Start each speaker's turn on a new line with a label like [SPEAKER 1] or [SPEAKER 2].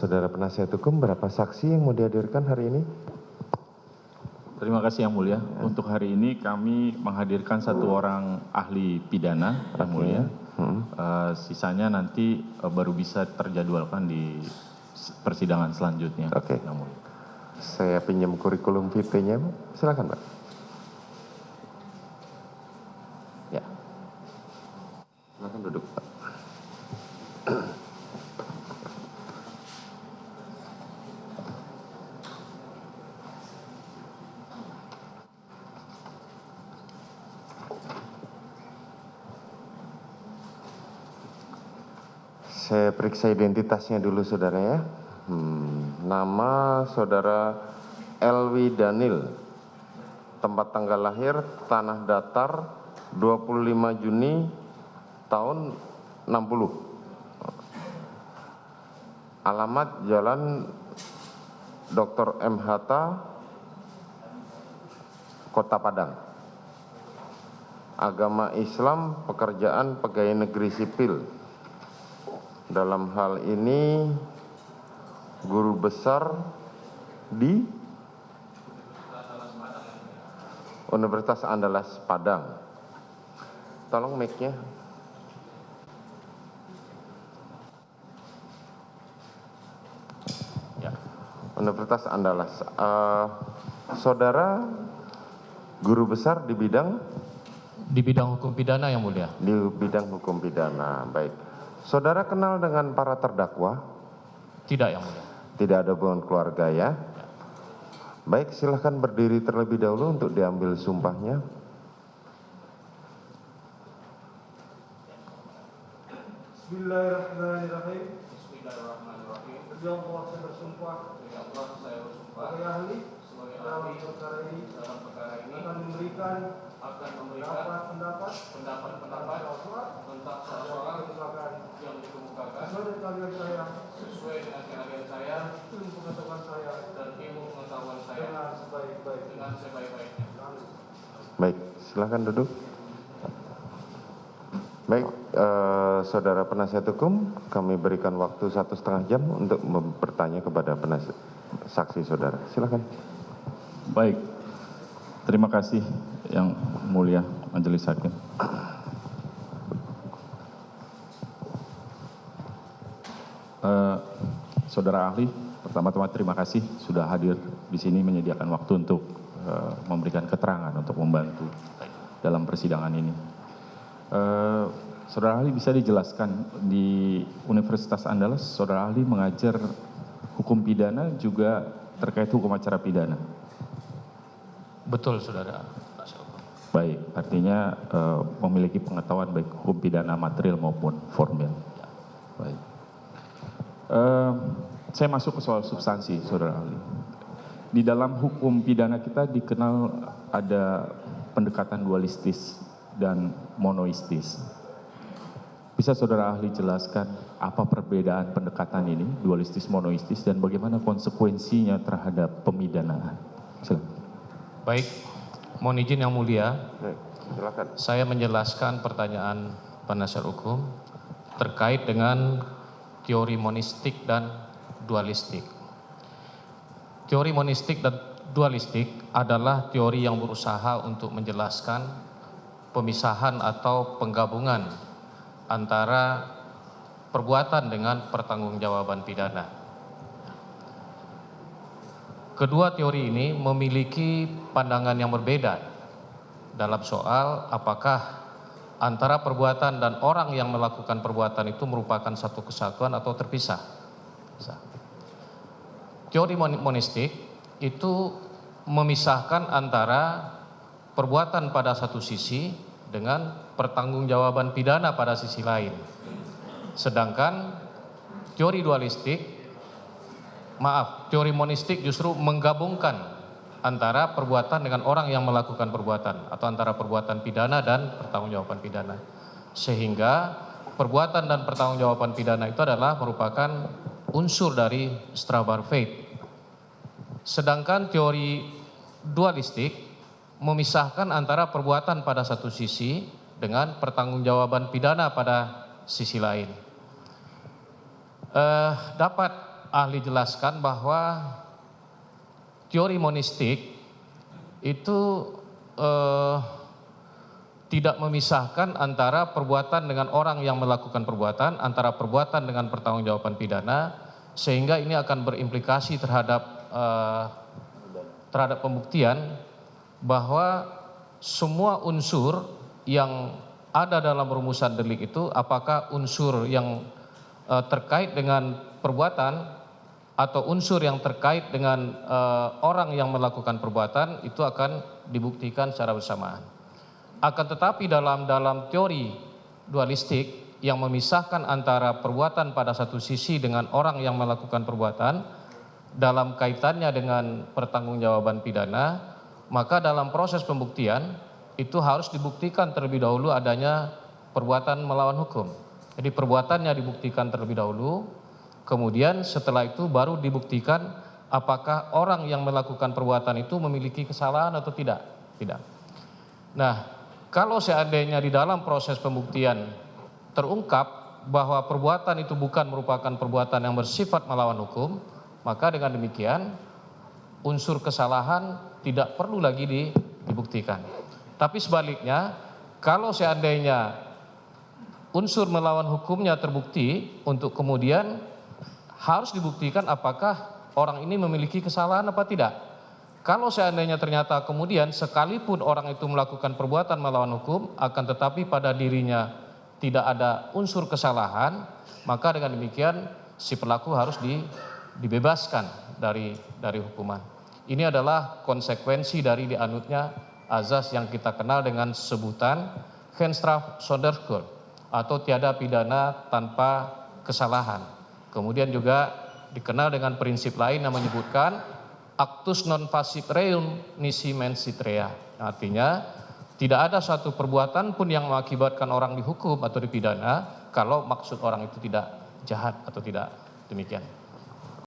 [SPEAKER 1] Saudara penasihat hukum, berapa saksi yang mau dihadirkan hari ini?
[SPEAKER 2] Terima kasih Yang Mulia. Untuk hari ini kami menghadirkan 1 orang ahli pidana Yang Mulia. Sisanya nanti baru bisa terjadwalkan di persidangan selanjutnya.
[SPEAKER 1] Oke.
[SPEAKER 2] Yang Mulia.
[SPEAKER 1] Saya pinjam kurikulum vitae-nya, silakan Pak. Ya. Silakan duduk Pak. Saya periksa identitasnya dulu saudara ya. Nama saudara Elwi Daniel. Tempat tanggal lahir Tanah Datar 25 Juni tahun 60. Alamat Jalan Dr. M. Hatta, Kota Padang. Agama Islam, pekerjaan pegawai negeri sipil. Dalam hal ini guru besar di Universitas Andalas Padang. Tolong mic-nya. Ya. Universitas Andalas. Saudara guru besar di bidang?
[SPEAKER 3] Di bidang hukum pidana Yang Mulia.
[SPEAKER 1] Di bidang hukum pidana, baik. Saudara kenal dengan para terdakwa?
[SPEAKER 3] Tidak Yang Mulia.
[SPEAKER 1] Tidak ada hubungan keluarga ya? Baik, silahkan berdiri terlebih dahulu untuk diambil sumpahnya.
[SPEAKER 4] Bismillahirrahmanirrahim. Demi Allah saya bersumpah. Sebagai ahli dalam perkara ini akan memberikan pendapat tentang soal yang dikemukakan sesuai dengan keahlian saya ilmu pengetahuan saya dan ilmu pengetahuan saya dengan sebaik-baiknya.
[SPEAKER 1] Baik, silahkan duduk. Baik, saudara penasihat hukum, kami berikan waktu 1,5 jam untuk bertanya kepada saksi saudara. Silahkan.
[SPEAKER 2] Baik. Terima kasih Yang Mulia Majelis Hakim. Saudara ahli, pertama-tama terima kasih sudah hadir di sini menyediakan waktu untuk memberikan keterangan untuk membantu dalam persidangan ini. Saudara ahli bisa dijelaskan di Universitas Andalas, saudara ahli mengajar hukum pidana juga terkait hukum acara pidana.
[SPEAKER 3] Betul saudara.
[SPEAKER 2] Baik, artinya memiliki pengetahuan baik hukum pidana material maupun formil. Baik. Saya masuk ke soal substansi, saudara ahli. Di dalam hukum pidana kita dikenal ada pendekatan dualistis dan monoistis. Bisa saudara ahli jelaskan apa perbedaan pendekatan ini, dualistis, monoistis, dan bagaimana konsekuensinya terhadap pemidanaan? Silakan.
[SPEAKER 3] Baik, mohon izin Yang Mulia.
[SPEAKER 1] Baik, silakan.
[SPEAKER 3] Saya menjelaskan pertanyaan penasihat hukum terkait dengan teori monistik dan dualistik. Teori monistik dan dualistik adalah teori yang berusaha untuk menjelaskan pemisahan atau penggabungan antara perbuatan dengan pertanggungjawaban pidana. Kedua teori ini memiliki pandangan yang berbeda dalam soal apakah antara perbuatan dan orang yang melakukan perbuatan itu merupakan satu kesatuan atau terpisah. Teori monistik itu memisahkan antara perbuatan pada satu sisi dengan pertanggungjawaban pidana pada sisi lain. Sedangkan teori monistik justru menggabungkan antara perbuatan dengan orang yang melakukan perbuatan atau antara perbuatan pidana dan pertanggungjawaban pidana. Sehingga perbuatan dan pertanggungjawaban pidana itu adalah merupakan unsur dari Strafbarfeit. Sedangkan teori dualistik memisahkan antara perbuatan pada satu sisi dengan pertanggungjawaban pidana pada sisi lain. Dapat ahli jelaskan bahwa teori monistik itu tidak memisahkan antara perbuatan dengan orang yang melakukan perbuatan, antara perbuatan dengan pertanggungjawaban pidana, sehingga ini akan berimplikasi terhadap pembuktian bahwa semua unsur yang ada dalam rumusan delik itu, apakah unsur yang terkait dengan perbuatan atau unsur yang terkait dengan orang yang melakukan perbuatan, itu akan dibuktikan secara bersamaan. Akan tetapi dalam teori dualistik yang memisahkan antara perbuatan pada satu sisi dengan orang yang melakukan perbuatan dalam kaitannya dengan pertanggungjawaban pidana, maka dalam proses pembuktian itu harus dibuktikan terlebih dahulu adanya perbuatan melawan hukum. Jadi perbuatannya dibuktikan terlebih dahulu, kemudian setelah itu baru dibuktikan apakah orang yang melakukan perbuatan itu memiliki kesalahan atau tidak. Nah, kalau seandainya di dalam proses pembuktian terungkap bahwa perbuatan itu bukan merupakan perbuatan yang bersifat melawan hukum, maka dengan demikian unsur kesalahan tidak perlu lagi dibuktikan. Tapi sebaliknya, kalau seandainya unsur melawan hukumnya terbukti, untuk kemudian harus dibuktikan apakah orang ini memiliki kesalahan apa tidak. Kalau seandainya ternyata kemudian sekalipun orang itu melakukan perbuatan melawan hukum, akan tetapi pada dirinya tidak ada unsur kesalahan, maka dengan demikian si pelaku harus dibebaskan dari hukuman. Ini adalah konsekuensi dari dianutnya azas yang kita kenal dengan sebutan geen straf zonder schuld atau tiada pidana tanpa kesalahan. Kemudian juga dikenal dengan prinsip lain yang menyebutkan actus non facit reum nisi mensit rea. Artinya tidak ada suatu perbuatan pun yang mengakibatkan orang dihukum atau dipidana kalau maksud orang itu tidak jahat atau tidak demikian.